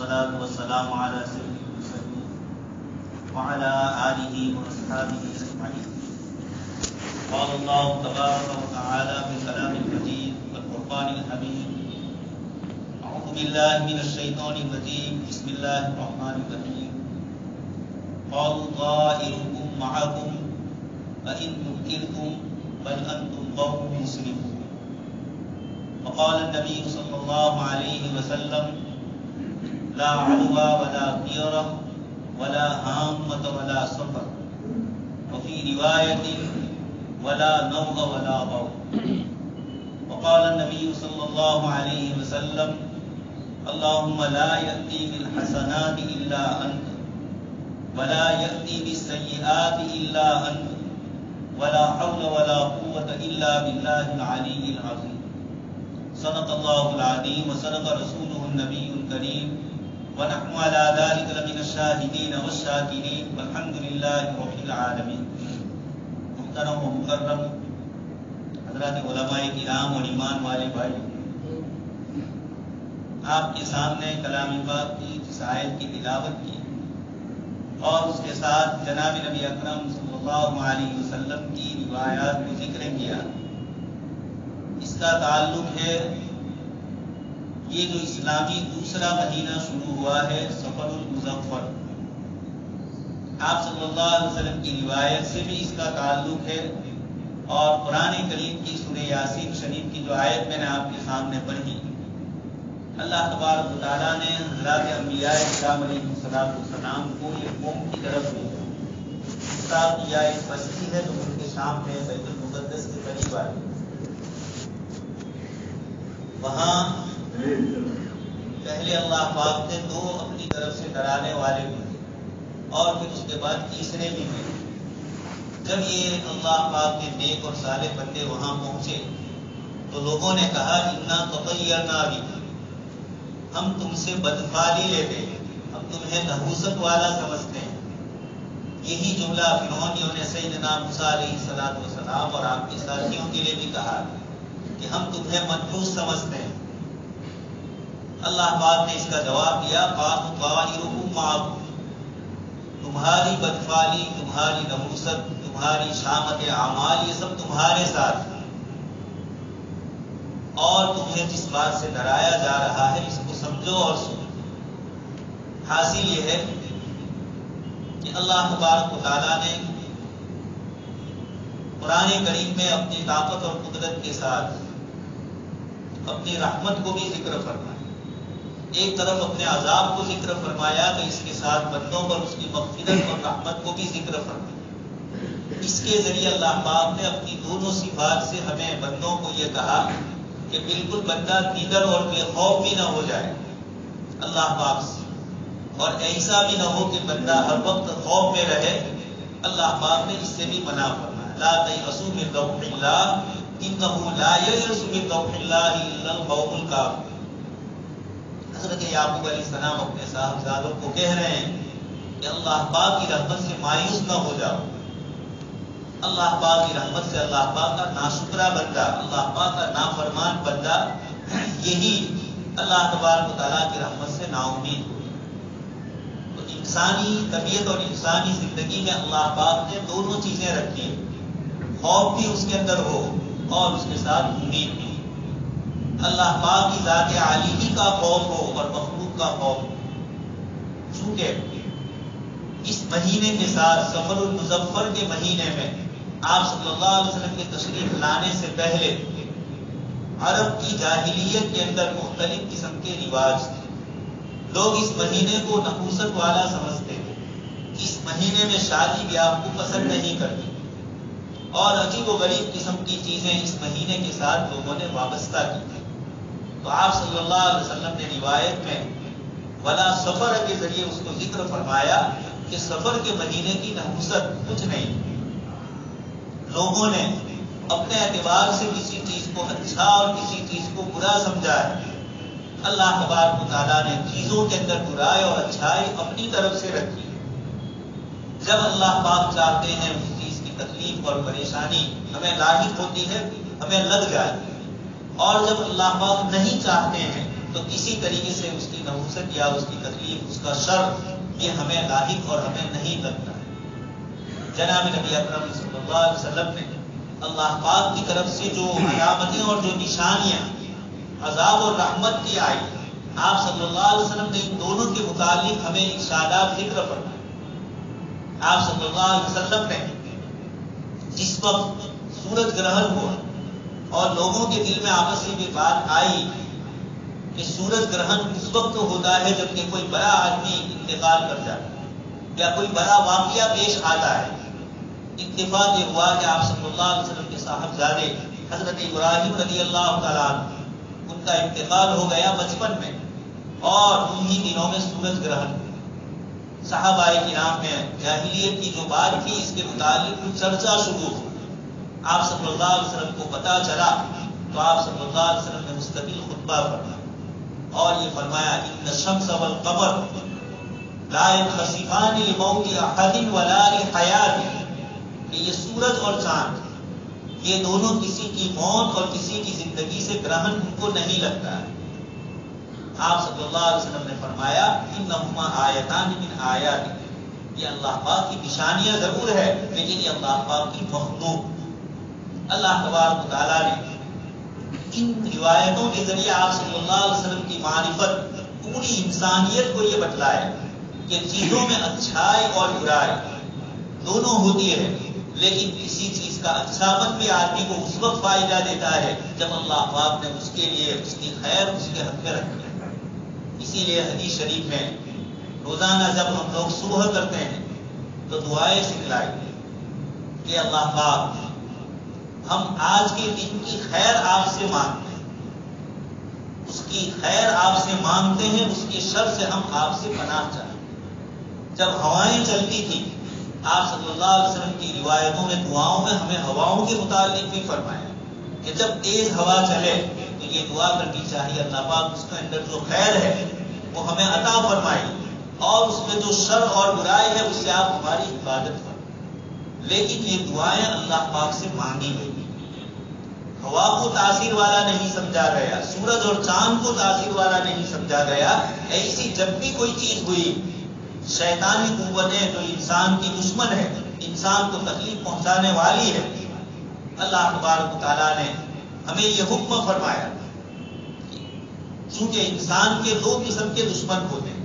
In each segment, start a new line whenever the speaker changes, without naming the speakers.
والصلاة والسلام على سيد المرسلين وعلى آله وأصحابه أجمعين. قال الله تبارك وتعالى في كلام المجيد والقرآن الحميد: أعوذ بالله من الشيطان الرجيم، بسم الله الرحمن الرحيم. قالوا طائركم معكم فإن ذكرتم بل أنتم قوم مسرفون. وقال النبي صلى الله عليه وسلم: لا عدوى ولا طيرة ولا هامة ولا سفر. وفي رواية: ولا نوء ولا ضوء. وقال النبي صلى الله عليه وسلم: اللهم لا يأتي بالحسنات إلا أنت ولا يأتي بالسيئات إلا أنت ولا حول ولا قوة إلا بالله العلي العظيم. صدق الله العظيم وصدق رسوله النبي الكريم ونحن على ذلك لمن الشاهدين والشاكرين والحمد لله رب العالمين. محترم و مکرم حضرات علماء کرام اور ایمان والے بھائی، آپ کے سامنے کلام پاک کی جس آیت کی تلاوت کی اور اس کے ساتھ جناب نبی اکرم صلی اللہ علیہ وسلم کی روایات کو ذکر کیا، اس کا تعلق ہے یہ جو اسلامی دوسرا مہینہ شروع ہوا ہے سفر المظفر. آپ صلی اللہ علیہ وسلم کی روایت سے بھی اس کا تعلق ہے، اور قرآن کریم کی سورہ یاسین شریف کی جو آیت میں نے آپ کے سامنے پڑھی، اللہ تبارک و تعالیٰ نے حضرات انبیاء کرام علیہ السلام کو یہ قوم کی طرف خطاب کیا. ایک بستی ہے جو ملک شام میں بیت المقدس کے قریب آئی، وہاں پہلے اللہ پاک نے دو اپنی طرف سے ڈرانے والے ہوئے اور پھر اس کے بعد تیسرے بھی ہوئے. جب یہ اللہ پاک کے نیک اور صالح بندے وہاں پہنچے تو لوگوں نے کہا: انا تطیرنا بک، ہم تم سے بدفعلی لیتے ہیں، ہم تمہیں نحوست والا سمجھتے ہیں. یہی جملہ فرعونیوں نے سیدنا موسیٰ علیہ السلام اور آپ کے ساتھیوں کے لیے بھی کہا کہ ہم تمہیں منحوس سمجھتے ہیں. اللہ پاک نے اس کا جواب دیا: قالوا طائرکم معکم، تمہاری بدفعلی، تمہاری نحوست، تمہاری شامت اعمال، یہ سب تمہارے ساتھ، اور تمہیں جس بات سے ڈرایا جا رہا ہے اس کو سمجھو اور سنو. حاصل یہ ہے کہ اللہ تبارک و تعالیٰ نے قرآن کریم میں اپنی طاقت اور قدرت کے ساتھ اپنی رحمت کو بھی ذکر فرمایا. ایک طرف اپنے عذاب کو ذکر فرمایا تو اس کے ساتھ بندوں پر اس کی مغفرت اور رحمت کو بھی ذکر فرمایا. اس کے ذریعے اللہ پاک نے اپنی دونوں صفات سے ہمیں بندوں کو یہ کہا کہ بالکل بندہ دیگر اور بے خوف بھی نہ ہو جائے اللہ پاک سے، اور ایسا بھی نہ ہو کہ بندہ ہر وقت خوف میں رہے. اللہ پاک نے اس سے بھی منع فرمایا: لا تیأسوا من روح اللہ انہ لا ییأس من روح اللہ الا القوم الکافرون. حضرت یعقوب علیہ السلام اپنے صاحبزادوں کو کہہ رہے ہیں کہ اللہ پاک کی رحمت سے مایوس نہ ہو جاؤ. اللہ پاک کی رحمت سے اللہ پاک کا ناشکرہ بندہ، اللہ پاک کا نافرمان بندہ، یہی اللہ تبارک و تعالیٰ کی رحمت سے نا امید ہو. تو انسانی طبیعت اور انسانی زندگی میں اللہ پاک نے دونوں چیزیں رکھی ہیں، خوف بھی اس کے اندر ہو اور اس کے ساتھ امید بھی. اللہ پاک کی ذات عالی کا خوف ہو اور مخلوق کا خوف ہو. چونکہ اس مہینے کے ساتھ سفر المظفر کے مہینے میں آپ صلی اللہ علیہ وسلم کے تشریف لانے سے پہلے عرب کی جاہلیت کے اندر مختلف قسم کے رواج تھے. لوگ اس مہینے کو نحوست والا سمجھتے تھے، اس مہینے میں شادی بیاہ کو پسند نہیں کرتے، اور عجیب و غریب قسم کی چیزیں اس مہینے کے ساتھ لوگوں نے وابستہ کی تھی. تو آپ صلی اللہ علیہ وسلم نے روایت میں ولا سفر کے ذریعے اس کو ذکر فرمایا کہ سفر کے مہینے کی نحوست کچھ نہیں. لوگوں نے اپنے اعتبار سے کسی چیز کو اچھا اور کسی چیز کو برا سمجھا ہے. اللہ تبارک و تعالیٰ نے چیزوں کے اندر برائی اور اچھائی اپنی طرف سے رکھی. جب اللہ پاک چاہتے ہیں اس چیز کی تکلیف اور پریشانی ہمیں لاحق ہوتی ہے، ہمیں لگ جائے، اور جب اللہ پاک نہیں چاہتے ہیں تو کسی طریقے سے اس کی نحوست یا اس کی تکلیف، اس کا شر، یہ ہمیں لاحق اور ہمیں نہیں لگتا ہے۔ جناب نبی اکرم صلی اللہ علیہ وسلم نے اللہ پاک کی طرف سے جو علامتیں اور جو نشانیاں عذاب اور رحمت کی آئی، آپ صلی اللہ علیہ وسلم نے ان دونوں کے متعلق ہمیں ارشادات ذکر فرمائے۔ آپ صلی اللہ علیہ وسلم نے جس وقت سورج گرہن ہوا اور لوگوں کے دل میں آپس میں یہ بات آئی کہ سورج گرہن اس وقت ہوتا ہے جب کہ کوئی بڑا آدمی انتقال کر جاتا ہے یا کوئی بڑا واقعہ پیش آتا ہے، اتفاق یہ ہوا کہ آپ صلی اللہ علیہ وسلم کے صاحبزادے حضرت ابراہیم رضی اللہ تعالیٰ ان کا انتقال ہو گیا بچپن میں، اور انہی دنوں میں سورج گرہن ہوا۔ صحابہ کرام میں جاہلیت کی جو بات تھی اس کے متعلق کچھ چرچا شروع ہو۔ آپ صلی اللہ علیہ وسلم کو پتہ چلا تو آپ صلی اللہ علیہ وسلم نے مستقل خطبہ فرمایا اور یہ فرمایا ان الشمس والقمر لا ينخسفان لموت احد ولا لحیات، کہ یہ سورج اور چاند یہ دونوں کسی کی موت اور کسی کی زندگی سے گرہن ان کو نہیں لگتا ہے۔ آپ صلی اللہ علیہ وسلم نے فرمایا انہما آیتان من آیات، یہ اللہ پاک کی نشانیاں ضرور ہے لیکن یہ اللہ پاک کی مخلوق۔ اللہ تبارک و تعالیٰ نے ان روایتوں کے ذریعے آپ صلی اللہ علیہ وسلم کی معرفت پوری انسانیت کو یہ بتلایا کہ چیزوں میں اچھائی اور برائی دونوں ہوتی ہے، لیکن کسی چیز کا اچھاپن بھی آدمی کو اس وقت فائدہ دیتا ہے جب اللہ پاک نے اس کے لیے اس کی خیر اس کے حق میں رکھی ہے۔ اسی لیے حدیث شریف میں روزانہ جب ہم لوگ صبح کرتے ہیں تو دعائیں سکھلائی کہ اللہ پاک ہم آج کے دن کی خیر آپ سے مانگتے ہیں، اس کی خیر آپ سے مانگتے ہیں، اس کے شر سے ہم آپ سے پناہ چاہتے ہیں۔ جب ہوائیں چلتی تھیں آپ صلی اللہ علیہ وسلم کی روایتوں میں دعاؤں میں ہمیں ہواؤں کے متعلق بھی فرمایا کہ جب تیز ہوا چلے تو یہ دعا کرنی چاہیے اللہ پاک اس کے اندر جو خیر ہے وہ ہمیں عطا فرمائی اور اس میں جو شر اور برائی ہے اس سے آپ ہماری حفاظت فرمائیں۔ لیکن یہ دعائیں اللہ پاک سے مانگی گئی، ہوا کو تاثیر والا نہیں سمجھا گیا، سورج اور چاند کو تاثیر والا نہیں سمجھا گیا۔ ایسی جب بھی کوئی چیز ہوئی، شیطانی قوتیں جو انسان کی دشمن ہے، انسان کو تکلیف پہنچانے والی ہے، اللہ تبارک و تعالیٰ نے ہمیں یہ حکم فرمایا چونکہ انسان کے دو قسم کے دشمن ہوتے ہیں۔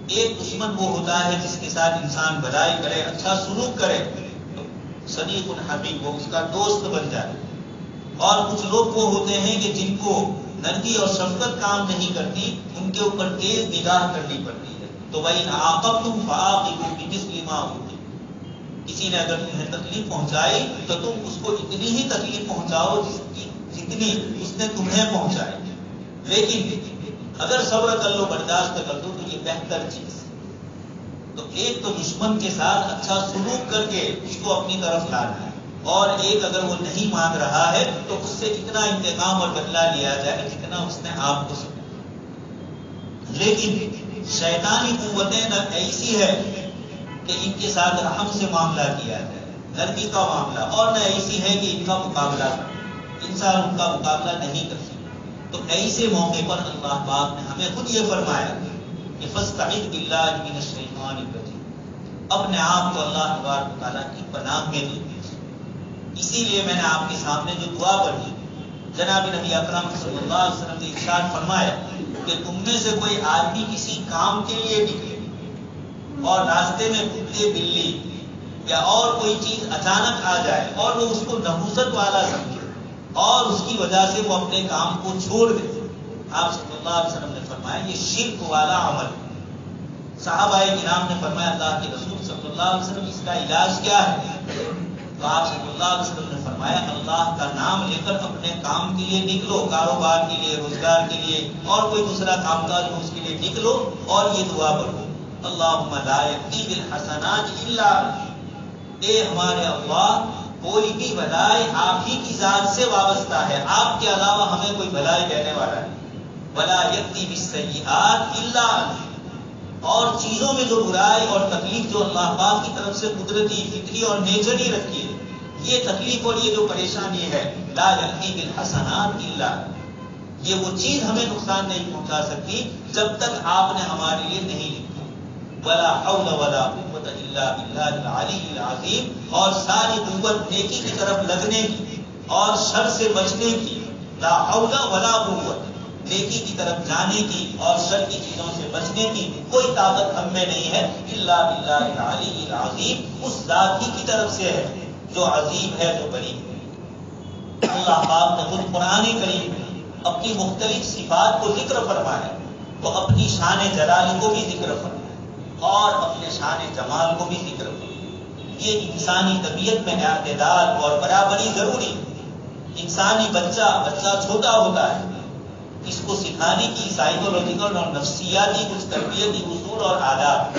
ایک دشمن وہ ہوتا ہے جس کے ساتھ انسان بھلائی کرے، اچھا سلوک کرے، صدیق الحبیب، وہ اس کا دوست بن جائے۔ اور کچھ لوگ وہ ہوتے ہیں کہ جن کو نرمی اور شفقت کام نہیں کرتی، ان کے اوپر تیز نگاہ کرنی پڑتی ہے۔ تو وَإِنْ عَاقَبْتُمْ فَعَاقِبُوا بِمِثْلِ مَا عُوقِبْتُمْ، کسی نے اگر تمہیں تکلیف پہنچائی تو تم اس کو اتنی ہی تکلیف پہنچاؤ جتنی اس نے تمہیں پہنچائی۔ لیکن اگر صبر کر لو، برداشت کر دو تو یہ بہتر چیز۔ تو ایک تو دشمن کے ساتھ اچھا سلوک کر کے اس کو اپنی طرف لانا ہے، اور ایک اگر وہ نہیں مان رہا ہے تو اس سے اتنا انتقام اور بدلہ لیا جائے جتنا اس نے آپ کو سنا۔ لیکن شیطانی قوتیں نہ ایسی ہے کہ ان کے ساتھ رحم سے معاملہ کیا جائے، نرمی کا معاملہ، اور نہ ایسی ہے کہ ان کا مقابلہ انسان ان کا مقابلہ نہیں کر سکتا۔ تو ایسے موقع پر اللہ پاک نے ہمیں خود یہ فرمایا کہ فاستعذ باللہ من الشیطان الرجیم، اپنے آپ کو اللہ تبارک و تعالیٰ کی پناہ میں دو۔ اسی لیے میں نے آپ کے سامنے جو دعا پڑھی، جناب نبی اکرم صلی اللہ علیہ وسلم نے ارشاد فرمایا کہ تم میں سے کوئی آدمی کسی کام کے لیے نکلے اور راستے میں کتے بلی یا اور کوئی چیز اچانک آ جائے اور وہ اس کو نحوست والا سمجھے اور اس کی وجہ سے وہ اپنے کام کو چھوڑ دے، آپ صلی اللہ علیہ وسلم نے فرمایا یہ شرک والا عمل۔ صحابہ کرام نے فرمایا اللہ کے رسول صلی اللہ علیہ وسلم اس کا علاج کیا ہے؟ تو آپ صلی اللہ علیہ وسلم نے فرمایا اللہ کا نام لے کر اپنے کام کے لیے نکلو، کاروبار کے لیے، روزگار کے لیے، اور کوئی دوسرا کام کاج ہو اس کے لیے نکلو اور یہ دعا پڑھو اللہم لا یأتی بالحسنات الا انت، اے ہمارے اللہ کوئی بھی بھلائی آپ ہی کی ذات سے وابستہ ہے، آپ کے علاوہ ہمیں کوئی بھلائی دینے والا نہیں، ولا یأتی بالسیئات الا انت، اور چیزوں میں جو برائی اور تکلیف جو اللہ پاک کی طرف سے قدرتی، فطری اور نیچری رکھی ہے، یہ تکلیف اور یہ جو پریشانی ہے لا یأتی بالحسنات الا، یہ وہ چیز ہمیں نقصان نہیں پہنچا سکتی جب تک آپ نے ہمارے لیے نہیں لکھی. ولا حول ولا قوت الا باللہ العلی العظیم. اور ساری قوت نیکی کی طرف لگنے کی اور شر سے بچنے کی. لا حول ولا قوت، نیکی کی طرف جانے کی اور شر کی چیزوں سے بچنے کی کوئی طاقت ہم میں نہیں ہے الا باللہ العلی العظیم. اس ذات ہی کی طرف سے ہے جو عظیم ہے، جو بڑی ہے. اللہ پاک نے خود قرآن کریم میں اپنی مختلف صفات کو ذکر فرمایا تو اپنی شان جلالی کو بھی ذکر فرمایا اور اپنے شان جمال کو بھی ذکر فرمایا. یہ انسانی طبیعت میں اعتدال اور برابری ضروری ہے. انسانی بچہ چھوٹا ہوتا ہے، اس کو سکھانے کی سائیکولوجیکل اور نفسیاتی کچھ تربیتی اصول اور آداب.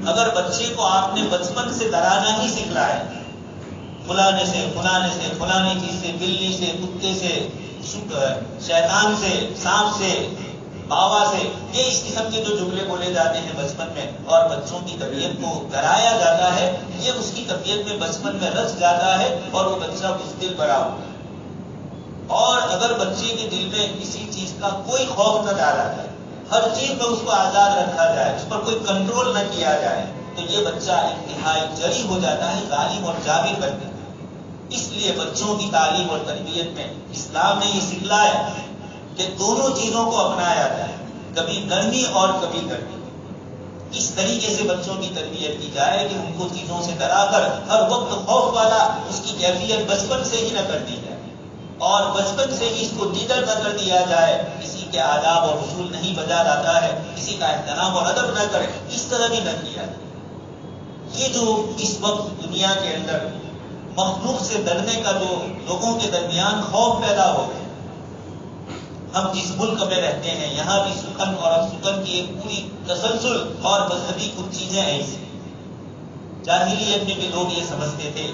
اگر بچے کو آپ نے بچپن سے ڈرانا ہی سکھلایا، فلانے سے فلانی چیز سے، بلی سے، کتے سے، شیطان سے، سانپ سے، باوا سے، یہ اس قسم کے جو جملے بولے جاتے ہیں بچپن میں اور بچوں کی طبیعت کو ڈرایا جاتا ہے، یہ اس کی طبیعت میں بچپن میں رچ جاتا ہے اور وہ بچہ بزدل بڑا ہوتا ہے. اور اگر بچے کے دل میں کسی چیز کا کوئی خوف نہ ڈالا جائے، ہر چیز میں اس کو آزاد رکھا جائے، اس پر کوئی کنٹرول نہ کیا جائے، تو یہ بچہ انتہائی جری ہو جاتا ہے، ظالم اور جابر بن جاتا ہے. اس لیے بچوں کی تعلیم اور تربیت میں اسلام نے یہ سکھلایا کہ دونوں چیزوں کو اپنایا جائے، کبھی نرمی اور کبھی گرمی. اس طریقے سے بچوں کی تربیت کی جائے کہ ان کو چیزوں سے ڈرا کر ہر وقت خوف والا اس کی کیفیت بچپن سے ہی نہ کر دی جائے اور بچپن سے ہی اس کو ڈیٹر نہ کر دیا جائے. کسی کے آداب اور اصول نہیں بجا لاتا ہے، کسی کا احترام اور ادب نہ کرے، اس طرح بھی نہ کیا جائے. یہ جو اس وقت دنیا کے اندر مخلوق سے ڈرنے کا جو لوگوں کے درمیان خوف پیدا ہو گیا، ہم جس ملک میں رہتے ہیں یہاں بھی سکن اور ابسکن کی ایک پوری تسلسل اور مذہبی کچھ چیزیں ایسی. جاہلیت میں بھی لوگ یہ سمجھتے تھے.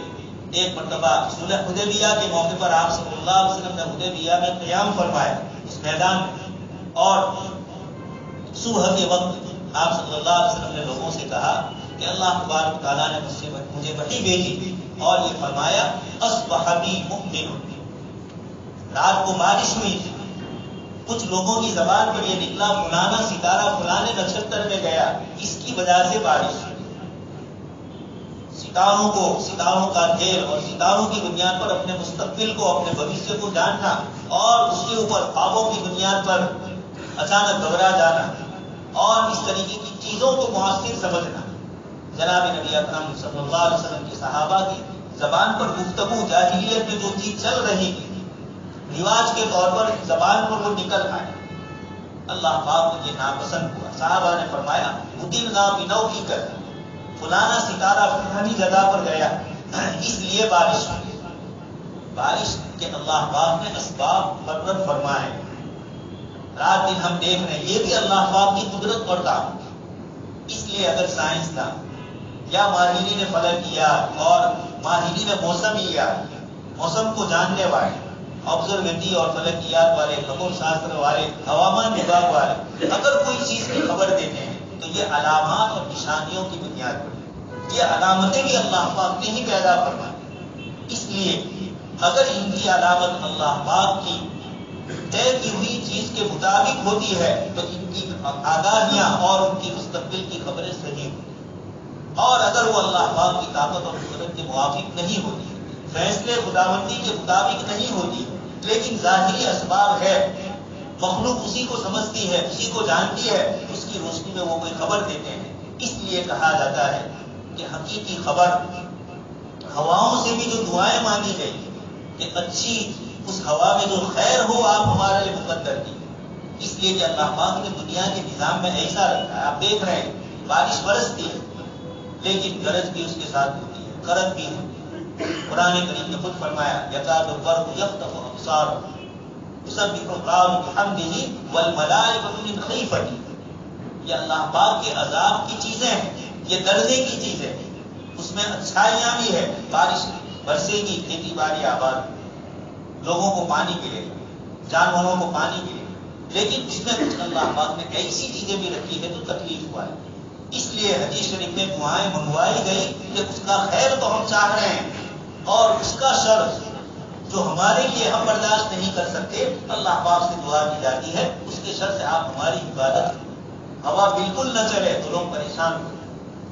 ایک مرتبہ صلح حدیبیہ کے موقع پر آپ صلی اللہ علیہ وسلم نے حدیبیہ میں قیام فرمایا اس میدان میں، اور صبح کے وقت آپ صلی اللہ علیہ وسلم نے لوگوں سے کہا کہ اللہ تبارک تعالیٰ نے مجھے وحی بھیجی اور یہ فرمایا اصبح بی مؤمن. رات کو بارش ہوئی تھی، کچھ لوگوں کی زبان پر یہ نکلا فلانا ستارہ فلانے نچھتر میں گیا، اس کی وجہ سے بارش ہوئی. ستاروں کا کھیل اور ستاروں کی بنیاد پر اپنے مستقبل کو، اپنے بھوشیہ کو جاننا اور اس کے اوپر خوابوں کی بنیاد پر اچانک گھبرا جانا اور اس طریقے کی چیزوں کو مؤثر سمجھنا. جناب نبی اکرم صلی اللہ علیہ وسلم کے صحابہ کی زبان پر گفتگو جاہلیت میں جو چیز چل رہی تھی، رواج کے طور پر زبان پر وہ نکل آئے. اللہ پاک کو یہ ناپسند ہوا. صحابہ نے فرمایا مدیر بنو کی کر فلانا ستارہ فلانی جگہ پر گیا، اس لیے بارش ہوئی. بارش کے اللہ پاک نے اسباب مقرر فرمائے. رات دن ہم دیکھ رہے ہیں، یہ بھی اللہ پاک کی قدرت اور طاقت. اس لیے اگر سائنسداں یا ماہرین فلکیات اور ماہرین موسم کو جاننے والے، آبزرویٹری اور فلکیات والے، خبر شاستر والے، ہوامان وبھاگ والے اگر کوئی چیز کی خبر دیتے ہیں تو یہ علامات اور نشانیوں کی بنیاد پر، یہ علامتیں بھی اللہ پاک نے ہی پیدا فرمائی. اس لیے اگر ان کی علامت اللہ پاک کی طے کی ہوئی چیز کے مطابق ہوتی ہے تو ان کی آگاہیاں اور ان کی مستقبل کی خبریں صحیح ہوتی. اور اگر وہ اللہ پاک کی طاقت اور قدرت کے موافق نہیں ہوتی، فیصلے خداوندی کے مطابق نہیں ہوتی، لیکن ظاہری اسباب ہے، مخلوق اسی کو سمجھتی ہے، اسی کو جانتی ہے، اس کی روشنی میں وہ کوئی خبر دیتے ہیں. اس لیے کہا جاتا ہے کہ حقیقی خبر ہواؤں سے بھی جو دعائیں مانگی گئی کہ اچھی اس ہوا میں جو خیر ہو آپ ہمارے لیے مقدر کی، اس لیے کہ اللہ پاک نے دنیا کے نظام میں ایسا رکھا ہے. آپ دیکھ رہے ہیں بارش برستی ہے لیکن گرج بھی اس کے ساتھ ہوتی ہے، کرد بھی ہوتی ہے. قرآن کریم نے خود فرمایا یکاد البرق یخطف ابصارهم یسبح الرعد بحمدہ والملائکۃ من خیفتہ. یہ اللہ پاک کے عذاب کی چیزیں ہیں، یہ ڈرنے کی چیزیں ہیں. اس میں اچھائیاں بھی ہے. بارش برسے گی، کھیتی باڑی آباد، لوگوں کو پانی ملے گا، جانوروں کو پانی ملے گا، لیکن اس میں کچھ اللہ پاک نے ایسی چیزیں بھی رکھی ہے تو تکلیف ہوا ہے. اس لیے حدیث شریف میں دعائیں منگوائی گئی کہ اس کا خیر تو ہم چاہ رہے ہیں اور اس کا شر جو ہمارے لیے ہم برداشت نہیں کر سکتے، اللہ پاک سے دعا کی جاتی ہے اس کے شر سے آپ ہماری حفاظت کریں۔ ہوا بالکل نہ چلے تو لوگ پریشان ہو،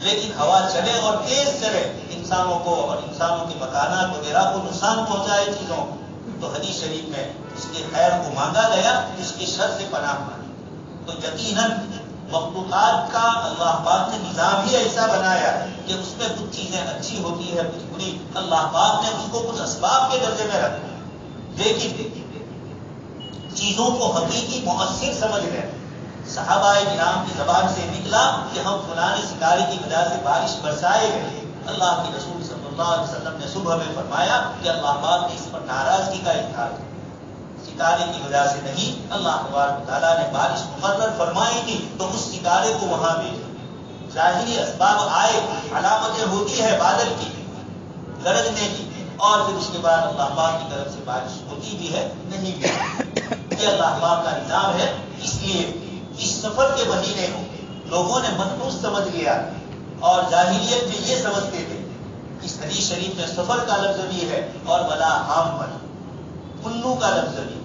لیکن ہوا چلے اور تیز چلے، انسانوں کو اور انسانوں کے مکانات وغیرہ کو نقصان پہنچائے چیزوں کو، تو حدیث شریف میں اس کے خیر کو مانگا گیا، اس کے شر سے پناہ مانگی۔ تو یقیناً مخلوقات کا اللہ پاک نے نظام ہی ایسا بنایا کہ اس میں کچھ چیزیں اچھی ہوتی ہے، کچھ بری، اللہ پاک نے اس کو کچھ اسباب کے درجے میں رکھا، لیکن چیزوں کو حقیقی مؤثر سمجھ گئے۔ صحابہ کرام کی زبان سے نکلا کہ ہم فلاں ستارے کی وجہ سے بارش برسائے گئے، اللہ کے رسول صلی اللہ علیہ وسلم نے صبح میں فرمایا کہ اللہ پاک نے اس پر ناراضگی کا اظہار کیا، ستارے کی وجہ سے نہیں، اللہ تبارک و تعالیٰ نے بارش مقرر فرمائی تھی تو اس ستارے کو وہاں بھیجا۔ ظاہری اسباب آئے، علامتیں ہوتی ہے بادل کی، گرجنے کی، اور پھر اس کے بعد اللہ پاک کی طرف سے بارش ہوتی بھی ہے، نہیں بھی ہے۔ یہ اللہ پاک کا نظام ہے۔ اس لیے اس سفر کے مہینے کو لوگوں نے منحوس سمجھ لیا، اور جاہلیت میں یہ سمجھتے تھے، اس حدیث شریف میں سفر کا لفظ بھی ہے اور ولا عام پر الو کا لفظ بھی۔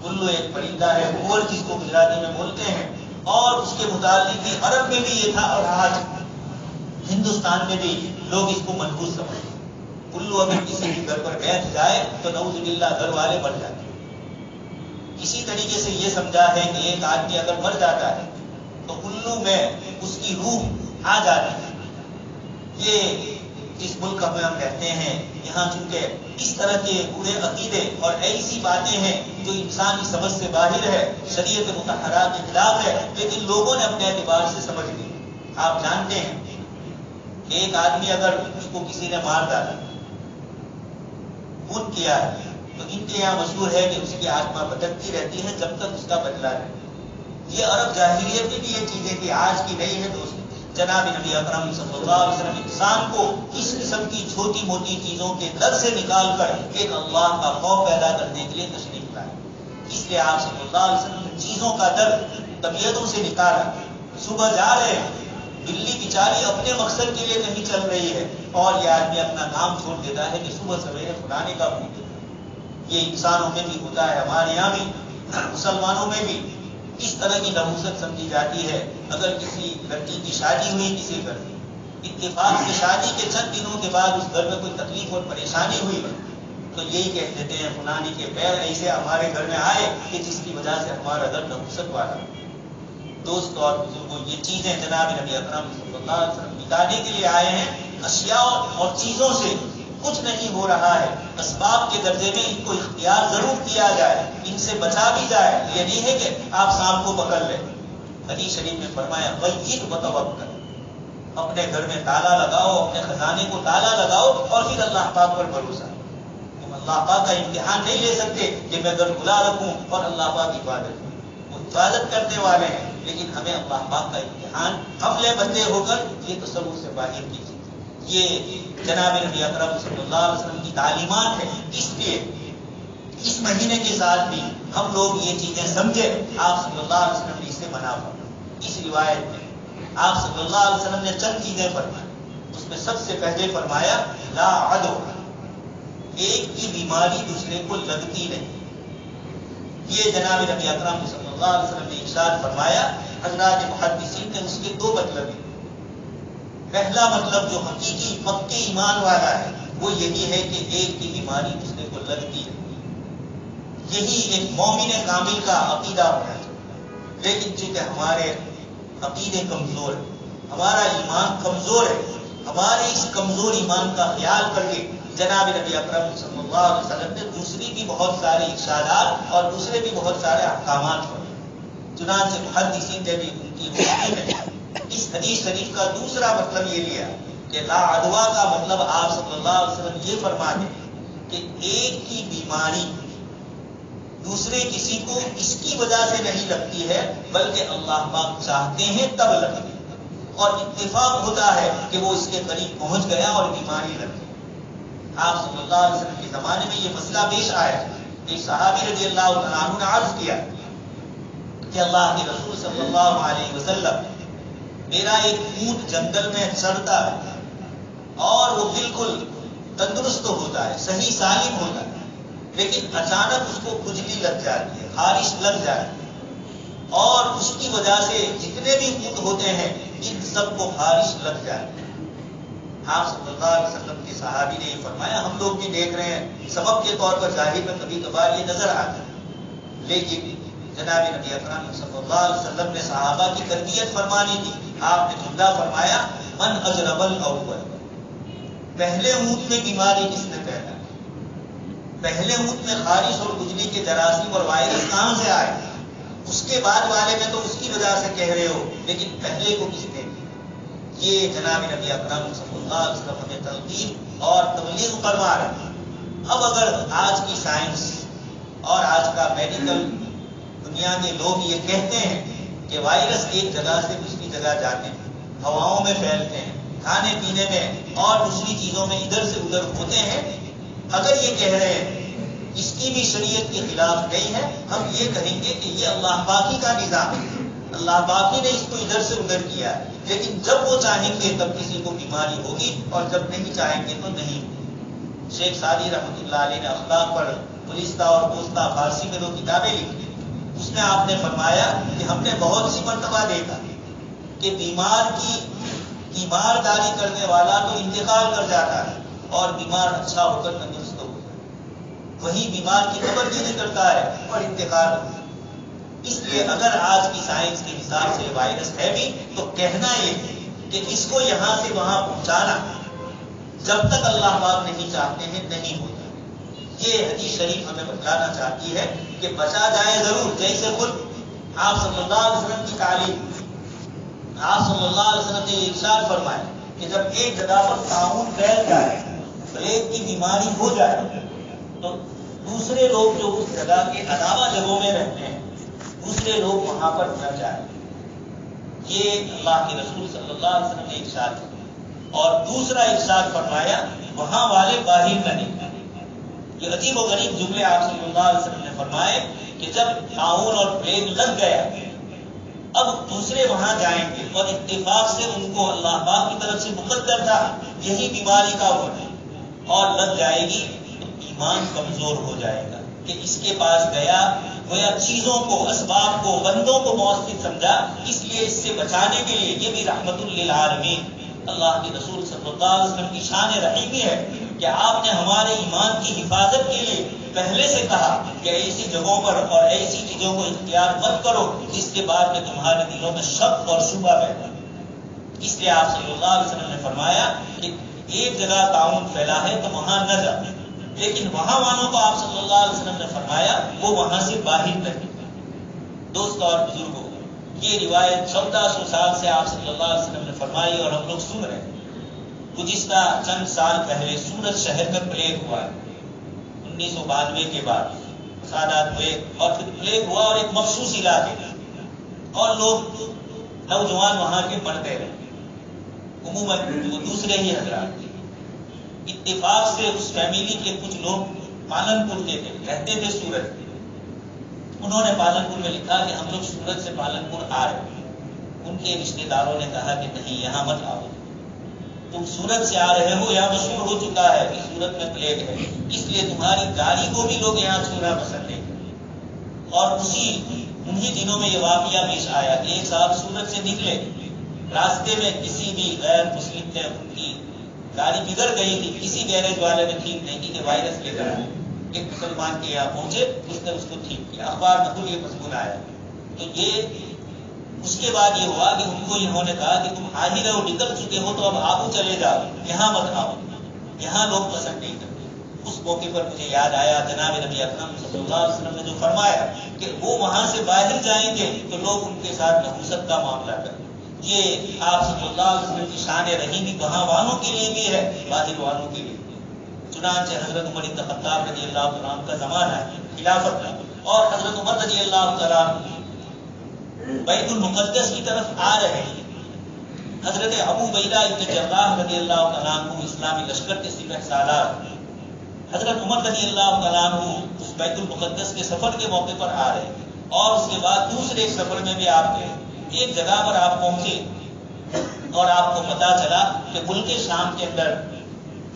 الو ایک پرندہ ہے، بھور جس کو گجراتی میں بولتے ہیں، اور اس کے متعلق بھی عرب میں بھی یہ تھا، اور آج ہندوستان میں بھی لوگ اس کو منحوس سمجھتے ہیں۔ الو اگر کسی کے گھر پر بیٹھ جائے تو نعوذ باللہ گھر والے مر جاتے ہیں۔ اسی طریقے سے یہ سمجھا ہے کہ ایک آدمی اگر مر جاتا ہے تو الو میں اس کی روح آ جاتی ہے۔ یہ جس ملک میں ہم رہتے ہیں، یہاں چونکہ اس طرح کے برے عقیدے اور ایسی باتیں ہیں جو انسانی سمجھ سے باہر ہے، شریعت مطہرہ کے خلاف ہے، لیکن لوگوں نے اپنے اعتبار سے سمجھ لی۔ آپ جانتے ہیں کہ ایک آدمی اگر اس کو کسی نے مار ڈالا، خون کیا ہے، تو ان کے یہاں مشہور ہے کہ اس کی آتما بھٹکتی رہتی ہے جب تک اس کا بدلہ ہے۔ یہ عرب جاہلیت میں بھی یہ چیزیں کہ آج کی نہیں ہے دوست۔ جناب نبی اکرم صلی اللہ علیہ وسلم انسان کو اس قسم کی چھوٹی موٹی چیزوں کے در سے نکال کر ایک اللہ کا خوف پیدا کرنے کے لیے تشریف لائے۔ اس لیے آپ صلی اللہ علیہ وسلم نے چیزوں کا در طبیعتوں سے نکالا۔ صبح جا رہے ہیں، بلی بیچاری اپنے مقصد کے لیے نہیں چل رہی ہے، اور یہ آدمی اپنا کام چھوڑ دیتا ہے کہ صبح سویرے فلانے کا پوجا۔ یہ انسانوں میں بھی ہوتا ہے، ہمارے یہاں بھی، مسلمانوں میں بھی اس طرح کی نحوست سمجھی جاتی ہے۔ اگر کسی لڑکی کی شادی ہوئی کسی گھر میں، اتفاق سے شادی کے چند دنوں کے بعد اس گھر میں کوئی تکلیف اور پریشانی ہوئی تو یہی کہہ دیتے ہیں فلانی کے پیر ایسے ہمارے گھر میں آئے کہ جس کی وجہ سے ہمارا گھر نحوست والا۔ دوست اور بزرگوں، یہ چیزیں جناب نبی اکرم صلی اللہ علیہ وسلم بتانے کے لیے آئے ہیں۔ اشیاء اور چیزوں سے کچھ نہیں ہو رہا ہے، اسباب کے درجے میں ان کو اختیار ضرور کیا جائے، ان سے بچا بھی جائے۔ یہ نہیں ہے کہ آپ سانپ کو پکڑ لیں۔ حدیث شریف میں فرمایا غید وتوکل، اپنے گھر میں تالا لگاؤ، اپنے خزانے کو تالا لگاؤ، اور پھر اللہ پاک پر بھروسہ۔ ہم اللہ پاک کا امتحان نہیں لے سکتے کہ میں گھر کھلا رکھوں اور اللہ پاک عبادت کروں۔ وہ حفاظت کرنے والے ہیں، لیکن ہمیں اللہ پاک کا امتحان حملے بندے ہو کر یہ تصور سے باہر کیجیے۔ یہ جناب نبی اکرم صلی اللہ علیہ وسلم کی تعلیمات ہے۔ اس لیے اس مہینے کے ساتھ بھی ہم لوگ یہ چیزیں سمجھے۔ آپ صلی اللہ علیہ وسلم نے اسے منع فرمایا۔ اس روایت میں آپ صلی اللہ علیہ وسلم نے چند چیزیں فرمائی، اس میں سب سے پہلے فرمایا لا عدو، ایک کی بیماری دوسرے کو لگتی نہیں۔ یہ جناب نبی اکرم صلی اللہ علیہ وسلم نے ارشاد فرمایا۔ حضرات محدثین نے اس کے دو مطلب ہیں۔ پہلا مطلب جو حقیقی پکے ایمان والا ہے وہ یہی ہے کہ ایک کی بیماری دوسرے کو لگتی ہے۔ یہی ایک مومن کامل کا عقیدہ ہونا چاہیے، لیکن چونکہ ہمارے عقیدے کمزور ہیں، ہمارا ایمان کمزور ہے، ہمارے اس کمزور ایمان کا خیال کر کے جناب نبی اکرم صلی اللہ علیہ وسلم نے دوسری بھی بہت سارے ارشادات اور دوسرے بھی بہت سارے احکامات فرمائے۔ چنانچہ محدثین نے بھی ان کی روشنی میں اس حدیث شریف کا دوسرا مطلب یہ لیا کہ لا عدوہ کا مطلب آپ صلی اللہ علیہ وسلم یہ فرما دیں کہ ایک کی بیماری دوسرے کسی کو اس کی وجہ سے نہیں لگتی ہے، بلکہ اللہ پاک چاہتے ہیں تب لگتی ہے، اور اتفاق ہوتا ہے کہ وہ اس کے قریب پہنچ گیا اور بیماری لگ گئی۔ آپ صلی اللہ علیہ وسلم کے زمانے میں یہ مسئلہ پیش آیا کہ صحابی رضی اللہ عنہ نے عرض کیا کہ اللہ کے رسول صلی اللہ علیہ وسلم، میرا ایک اونٹ جنگل میں چرتا ہے اور وہ بالکل تندرست ہوتا ہے، صحیح سالم ہوتا ہے، لیکن اچانک اس کو کھجلی لگ جاتی ہے، خارش لگ جاتی ہے، اور اس کی وجہ سے جتنے بھی اونٹ ہوتے ہیں ان سب کو خارش لگ جاتی ہے۔ آپ صلی اللہ علیہ وسلم کے صحابی نے یہ فرمایا، ہم لوگ بھی دیکھ رہے ہیں سبب کے طور پر ظاہر میں کبھی کبھار یہ نظر آتا ہے، لیکن جناب نبی اکرم صلی اللہ علیہ وسلم نے صحابہ کی تربیت فرمانی تھی۔ آپ نے جملہ فرمایا، من اجرب الاول، پہلے اونٹ میں بیماری کس نے پھیلا؟ پہلے اونٹ میں خارش اور کھجلی کے جراثیم اور وائرس کہاں سے آئے؟ اس کے بعد والے میں تو اس کی وجہ سے کہہ رہے ہو، لیکن پہلے کو کس نے دی؟ یہ جناب نبی اکرم صلی اللہ علیہ وسلم ہمیں تلقین اور تبلیغ فرما رہے ہیں۔ اب اگر آج کی سائنس اور آج کا میڈیکل دنیا کے لوگ یہ کہتے ہیں کہ وائرس ایک جگہ سے دوسری جگہ جاتے ہیں، ہواؤں میں پھیلتے ہیں، کھانے پینے میں اور دوسری چیزوں میں ادھر سے ادھر ہوتے ہیں، اگر یہ کہہ رہے ہیں اس کی بھی شریعت کے خلاف نہیں ہے، ہم یہ کہیں گے کہ یہ اللہ پاکی کا نظام ہے، اللہ پاکی نے اس کو ادھر سے ادھر کیا ہے، لیکن جب وہ چاہیں گے تب کسی کو بیماری ہوگی اور جب نہیں چاہیں گے تو نہیں۔ شیخ سعدی رحمۃ اللہ علیہ نے اخلاق پر گلستہ اور گوستہ فارسی میں 2 کتابیں لکھی، اس میں آپ نے فرمایا کہ ہم نے بہت سی مرتبہ دیکھا کہ بیمار کی تیمارداری کرنے والا تو انتقال کر جاتا ہے اور بیمار اچھا ہو کر تندرست ہو جاتا ہے، وہی بیمار کی خبر نہیں کرتا ہے اور انتقال ہوتا ہے۔ اس لیے اگر آج کی سائنس کے حساب سے وائرس ہے بھی تو کہنا یہ ہے کہ اس کو یہاں سے وہاں پہنچانا جب تک اللہ پاک نہیں چاہتے ہیں نہیں ہوتا۔ یہ حدیث شریف ہمیں بتلانا چاہتی ہے کہ بچا جائے ضرور، جیسے خود آپ صلی اللہ علیہ وسلم کی تعلیم، آپ صلی اللہ علیہ وسلم نے ارشاد فرمایا کہ جب ایک جگہ پر طاعون پھیل جائے، پلیگ کی بیماری ہو جائے، تو دوسرے لوگ جو اس جگہ کے علاوہ جگہوں میں رہتے ہیں دوسرے لوگ وہاں پر نہ جائیں۔ یہ اللہ کے رسول صلی اللہ علیہ وسلم نے ارشاد کیا، اور دوسرا ارشاد فرمایا وہاں والے باہر نہ نکلیں۔ یہ عجیب و غریب جملے آپ صلی اللہ علیہ وسلم نے فرمائے کہ جب طاعون اور پلیگ لگ گیا اب دوسرے وہاں جائیں گے، اور اتفاق سے ان کو اللہ پاک کی طرف سے مقدر تھا یہی بیماری کا ہونا، اور لگ جائے گی تو ایمان کمزور ہو جائے گا کہ اس کے پاس گیا گویا چیزوں کو، اسباب کو، بندوں کو مؤثر سمجھا، اس لیے اس سے بچانے کے لیے یہ بھی رحمت للعالمین اللہ کے رسول صلی اللہ علیہ وسلم کی شان رحیمی ہے کہ آپ نے ہمارے ایمان کی حفاظت کے لیے پہلے سے کہا کہ ایسی جگہوں پر اور ایسی چیزوں کو اختیار مت کرو جس کے بعد میں تمہارے دلوں میں شک اور شبہ پیدا ہو۔ اس لیے آپ صلی اللہ علیہ وسلم نے فرمایا کہ ایک جگہ طاعون پھیلا ہے تو وہاں نہ جاؤ، لیکن وہاں والوں کو آپ صلی اللہ علیہ وسلم نے فرمایا وہ وہاں سے باہر نہیں۔ دوستوں اور بزرگوں، یہ روایت 1400 سال سے آپ صلی اللہ علیہ وسلم نے فرمائی اور ہم لوگ سن رہے ہیں۔ گزشتہ چند سال پہلے سورت شہر میں پلیگ ہوا ہے، 1992 کے بعد فسادات ہوئے اور پھر پلیگ ہوا، اور ایک مخصوص علاقے اور لوگ نوجوان وہاں کے مرتے رہے، عموماً وہ دوسرے ہی حضرات۔ اتفاق سے اس فیملی کے کچھ لوگ پالن پور کے تھے، رہتے تھے سورت میں۔ انہوں نے پالن پور میں لکھا کہ ہم لوگ سورت سے پالن پور آ رہے ہیں۔ ان کے رشتے داروں نے کہا کہ نہیں یہاں مت آؤ، تم سورت سے آ رہے ہو، یہاں مشہور ہو چکا ہے کہ سورت میں پلیگ ہے، اس لیے تمہاری گاڑی کو بھی لوگ یہاں چھونا پسند نہیں کرتے۔ اور انہی دنوں میں یہ واقعہ پیش آیا کہ ایک صاحب سورت سے نکلے، راستے میں کسی بھی غیر مسلم نے ان کی گاڑی بگڑ گئی تھی، کسی گیرج والے نے ٹھیک نہیں کی کہ وائرس لے کر آئے، ایک مسلمان کے یہاں پہنچے، اس نے اس کو ٹھیک کیا، اخبار میں خود یہ مضمون آیا۔ تو اس کے بعد یہ ہوا کہ ان کو انہوں نے کہا کہ تم آ ہی رہو، نکل چکے ہو تو اب آگے چلے جاؤ، یہاں مت آؤ، یہاں لوگ پسند نہیں کرتے۔ اس موقع پر مجھے یاد آیا جناب نبی اکرم صلی اللہ علیہ وسلم نے جو فرمایا کہ وہ وہاں سے باہر جائیں گے تو لوگ ان کے ساتھ نحوست کا معاملہ کریں۔ یہ آپ صلی اللہ علیہ وسلم کی شان رحیمی وہاں والوں کے لیے بھی ہے، باہر والوں کے لیے۔ چنانچہ حضرت عمر بن الخطاب رضی اللہ تعالیٰ عنہ کا زمانہ ہے خلافت کا، اور حضرت عمر رضی اللہ تعالیٰ بیت المقدس کی طرف آ رہے ہیں۔ حضرت ابو عبیدہ ابن جراح رضی اللہ تعالیٰ عنہ اسلامی لشکر کے سپہ سالار، حضرت عمر رضی اللہ تعالیٰ عنہ اس بیت المقدس کے سفر کے موقع پر آ رہے ہیں، اور اس کے بعد دوسرے سفر میں بھی آپ گئے۔ ایک جگہ پر آپ پہنچے اور آپ کو پتا چلا کہ ملک شام کے اندر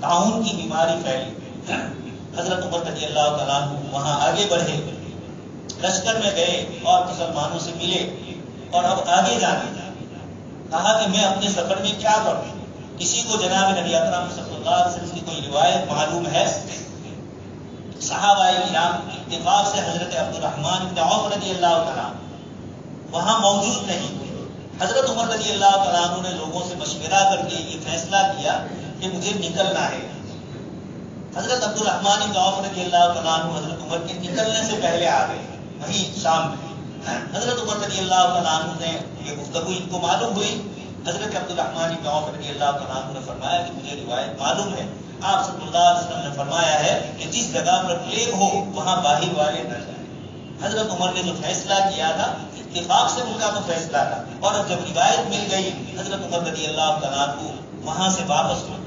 طاعون کی بیماری پھیلی۔ حضرت عمر رضی اللہ تعالیٰ عنہ وہاں آگے بڑھے، لشکر میں گئے اور مسلمانوں سے ملے، اور اب آگے جانا کہا کہ میں اپنے سفر میں کیا کروں؟ کسی کو جناب نبی اکرم صلی اللہ علیہ وسلم کی کوئی روایت معلوم ہے؟ صحابہ کرام اتفاق سے حضرت عبد الرحمن بن عوف رضی اللہ تعالیٰ وہاں موجود نہیں ہوئے۔ حضرت عمر رضی اللہ تعالیٰ عنہ نے لوگوں سے مشورہ کر کے یہ فیصلہ کیا کہ مجھے نکلنا ہے۔ حضرت عبد الرحمن بن عوف رضی اللہ تعالیٰ عنہ حضرت عمر کے نکلنے سے پہلے آ گئے وہیں شام میں۔ حضرت عمر رضی اللہ تعالیٰ عنہ نے یہ گفتگو ان کو معلوم ہوئی۔ حضرت عبد الرحمن بن عوف رضی اللہ تعالیٰ عنہ نے فرمایا کہ مجھے روایت معلوم ہے، آپ صلی اللہ علیہ وسلم نے فرمایا ہے کہ جس جگہ پر پلیگ ہو وہاں باہر والے نہ جائیں۔ حضرت عمر نے جو فیصلہ کیا تھا اتفاق سے ان کا تو فیصلہ تھا، اور اب جب روایت مل گئی حضرت عمر رضی اللہ تعالیٰ عنہ وہاں سے واپس ہوئے۔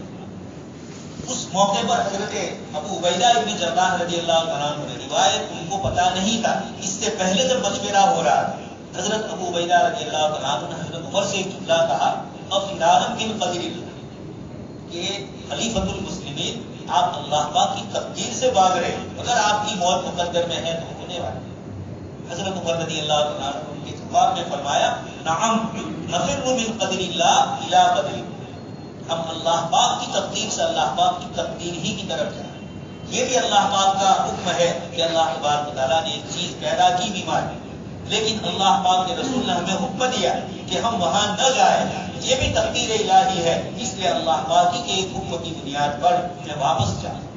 اس موقع پر حضرت ابو عبیدہ ابن جراح رضی اللہ تعالیٰ عنہ نے روایت ان کو پتا نہیں تھا، اس سے پہلے جب مشورہ ہو رہا تھا حضرت ابو عبیدہ رضی اللہ تعالیٰ عنہ نے حضرت عمر سے ایک جملہ کہا، افرارا من قدر اللہ، کہ خلیفۃ المسلمین آپ اللہ پاک کی تقدیر سے بھاگ رہے ہیں، اگر آپ کی موت مقدر میں ہے تو ہونے والی۔ حضرت عمر رضی اللہ تعالیٰ عنہ ان کے جواب میں فرمایا، نعم نفر من قدر اللہ الی قدر، ہم اللہ پاک کی تقدیر سے اللہ پاک کی تقدیر ہی کی طرف جائیں۔ یہ بھی اللہ پاک کا حکم ہے کہ اللہ تبارک و تعالیٰ نے ایک چیز پیدا کی بیماری، لیکن اللہ پاک کے رسول نے ہمیں حکم دیا کہ ہم وہاں نہ جائیں، یہ بھی تقدیر الہی ہے، اس لیے اللہ پاک کے ایک حکم کی بنیاد پر میں واپس جاؤں۔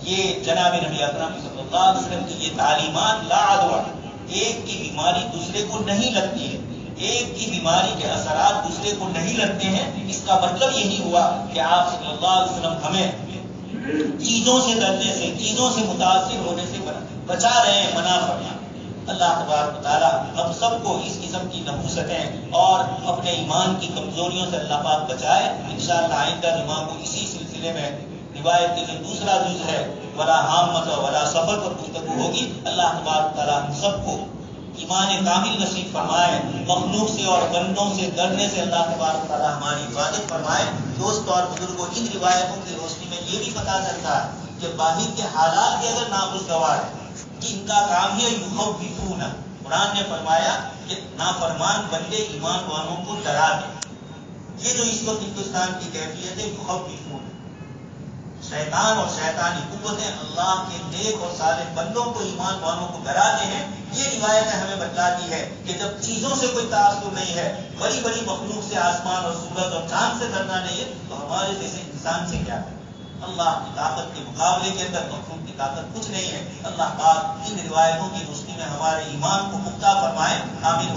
یہ جناب نبی اکرم صلی اللہ علیہ وسلم کی یہ تعلیمات لا عدوہ، ایک کی بیماری دوسرے کو نہیں لگتی ہے، ایک کی بیماری کے اثرات دوسرے کو نہیں لگتے ہیں۔ اس کا مطلب یہی ہوا کہ آپ صلی اللہ علیہ وسلم ہمیں چیزوں سے ڈرنے سے، چیزوں سے متاثر ہونے سے بچا رہے ہیں، منع فرما۔ اللہ تبارک و تعالیٰ ہم سب کو اس قسم کی نحوستیں اور اپنے ایمان کی کمزوریوں سے اللہ پاک بچائے۔ انشاءاللہ آئندہ جمعہ کو اسی سلسلے میں روایت کے جو دوسرا جز ہے ولا حامت ولا سفر پر گفتگو ہوگی۔ اللہ تبارک و تعالیٰ ہم سب کو ایمان کامل نصیب فرمائے، مخلوق سے اور بندوں سے ڈرنے سے اللہ تبارک و تعالیٰ ہماری حفاظت فرمائے۔ دوست اور بزرگوں، ان روایتوں کی روشنی میں یہ بھی پتہ چلتا ہے کہ باہر کے حالات بھی اگر ناخوشگوار ہیں، ان کا کام ہے یخوفون۔ قرآن نے فرمایا کہ نافرمان بندے ایمان والوں کو ڈرا دیں۔ یہ جو اس وقت ہندوستان کی کیفیت ہے یخوفون، شیطان اور شیطانی قوتیں اللہ کے نیک اور صالح بندوں کو، ایمان والوں کو ڈراتے ہیں۔ یہ روایتیں ہمیں بتلاتی ہے کہ جب چیزوں سے کوئی تعصب نہیں ہے، بڑی بڑی مخلوق سے، آسمان اور سورج اور چاند سے ڈرنا نہیں ہے، تو ہمارے جیسے انسان سے کیا ہے؟ اللہ کی طاقت کے مقابلے کے اندر مخلوق کی طاقت کچھ نہیں ہے۔ اللہ پاک ان روایتوں کی روشنی میں ہمارے ایمان کو پختہ فرمائے۔ آمین۔